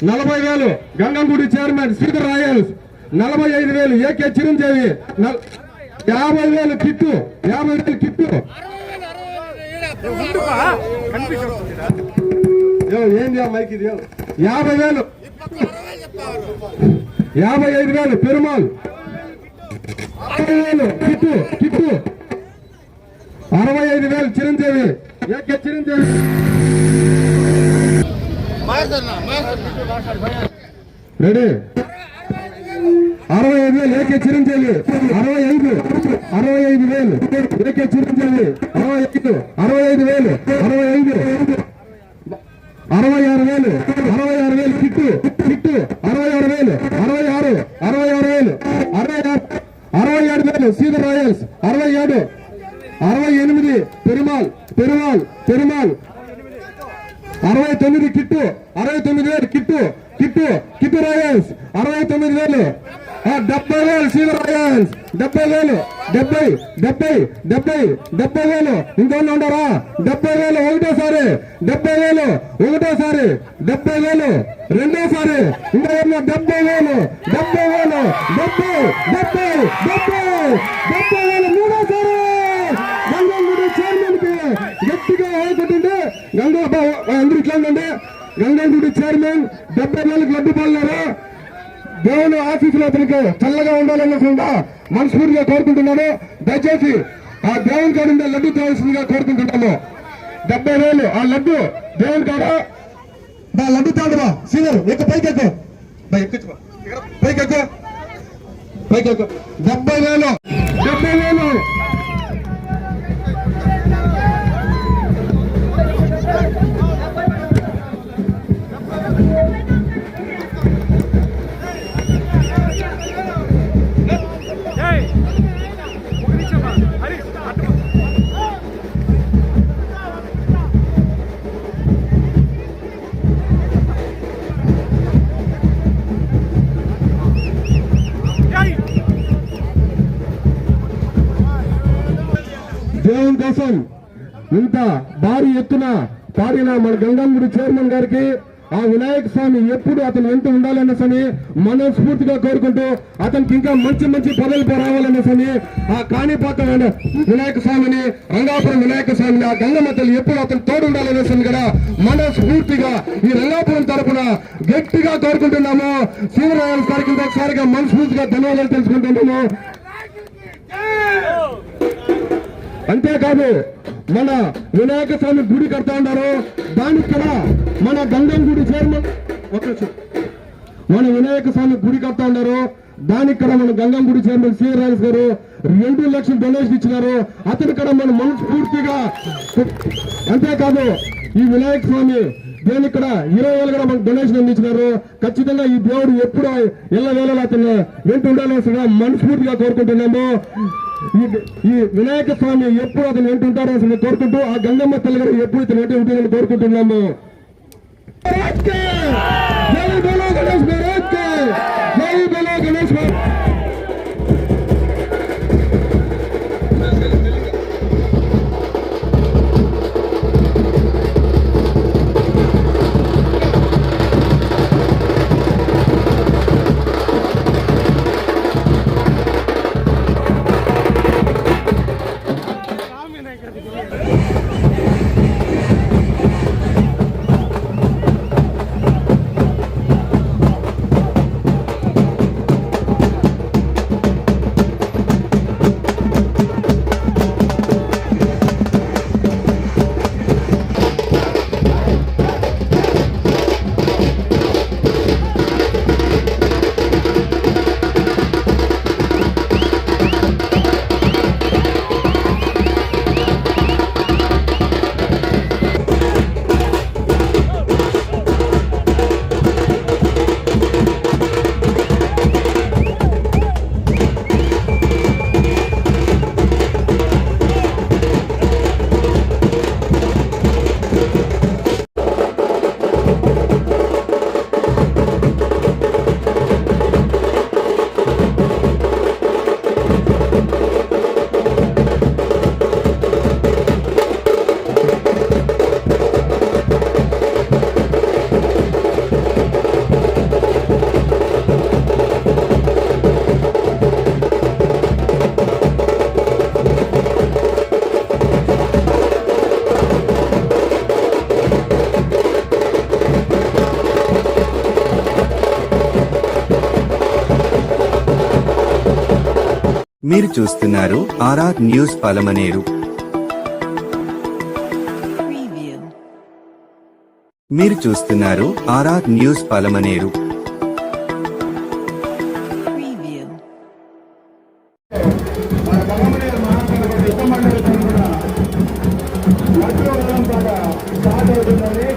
40,000 గంగంగుడి chairman Sridhar Royals, 45,000 AK Chiranjeevi, 50,000 Kittu, 50,000 Kittu. ఏంది mike ఇది? 50,000, 55,000 Perumal, 60,000 Kittu Kittu, 65,000 Chiranjeevi AK Chiranjeevi. Ready 65,000 AK Chiranjeevi, 65,000 AK Chiranjeevi, 65,000 66,000 Kittu Kittu, 66,000 67,000 Sridhar Royals, 67 68 Perumal 69 Kittu, 69,000 Kittu Royals, 69,000 70,000 Sridhar Royals, 70,000 70,000 ఇంకొన్ని ఉంటారా? 70,000 ఒకటోసారి, 70,000 రెండోసారి, ఇంకా 70,000 మూడోసారి. గంగంగుడి చైర్మన్ కి గట్టిగా ఆడుకుంటుంటే అందరూ ఇట్లా ఉందండి. గంగంగుడి చైర్మన్ 70,000 లడ్డు పాలన్నారు. దేవుని ఆఫీసులో అతనికి చల్లగా ఉండాలనుకుండా మనస్ఫూర్తిగా కోరుకుంటున్నాను. దయచేసి ఆ దేవుని కాడ లడ్డు తేవాల్సిందిగా కోరుకుంటున్నాము. 70,000 ఆ లడ్డు దేవుని కాడ లడ్డు తాడువా సీనియర్ ఎక్కువ పైకెక్కు, పైకెక్కు 70,000 దేవుని కోసం ఇంత భారీ ఎత్తున పాడిన మన గంగంగుడి చైర్మన్ గారికి ఆ వినాయక స్వామి ఎప్పుడు అతను వెంట ఉండాలనేసని మనస్ఫూర్తిగా కోరుకుంటూ అతనికి ఇంకా మంచి పదవులు రావాలనేసని ఆ కాణిపాక వినాయక స్వామిని, రంగాపురం వినాయక స్వామిని, ఆ గంగమ్మ తల్లి ఎప్పుడు అతను తోడు ఉండాలనేసని కూడా మనస్ఫూర్తిగా ఈ రంగాపురం తరఫున గట్టిగా కోరుకుంటున్నాము. శ్రీరాయల్ గారికి ఒకసారిగా మనస్ఫూర్తిగా ధన్యవాదాలు తెలుసుకుంటున్నాము. అంతేకాదు మన వినాయక స్వామి గుడి కడతా ఉన్నారు. దానికి కూడా మన గంగంగుడి చైర్మన్ మన వినాయక స్వామి గుడి కడతా ఉన్నారు. దానికి కూడా మన గంగంగుడి చైర్మన్ శ్రీరాజ్ గారు 2 లక్షలు డొనేషన్ ఇచ్చినారు. అతను కూడా మన మనస్ఫూర్తిగా. అంతేకాదు ఈ వినాయక స్వామి దేనికి కూడా 20,000 కూడా మనకు డొనేషన్ అందించినారు. ఖచ్చితంగా ఈ దేవుడు ఎప్పుడు ఎల్ల వేళలో అతను వెంట ఉండాలని మనస్ఫూర్తిగా కోరుకుంటున్నాము. ఈ వినాయక స్వామి ఎప్పుడు అతను వెంట ఉంటారో అసలు కోరుకుంటూ ఆ గంగమ్మ తల్లి గారు ఎప్పుడు ఇతను వెంట ఉంటుందని కోరుకుంటున్నాము. జై బలో గణేష్ మహారాజ్, జై బలో గణేష్ మహారాజ్. మీరు చూస్తున్నారు ఆర్ఆర్ న్యూస్ పలమనేరు. Preview. మీరు చూస్తున్నారు ఆర్ఆర్ న్యూస్ పలమనేరు. Preview. మన పలమనేరు మహాసభ యుద్ధ మండలి తరఫున లడ్డూ వేలం పాట స్టార్ట్ అవుతుందని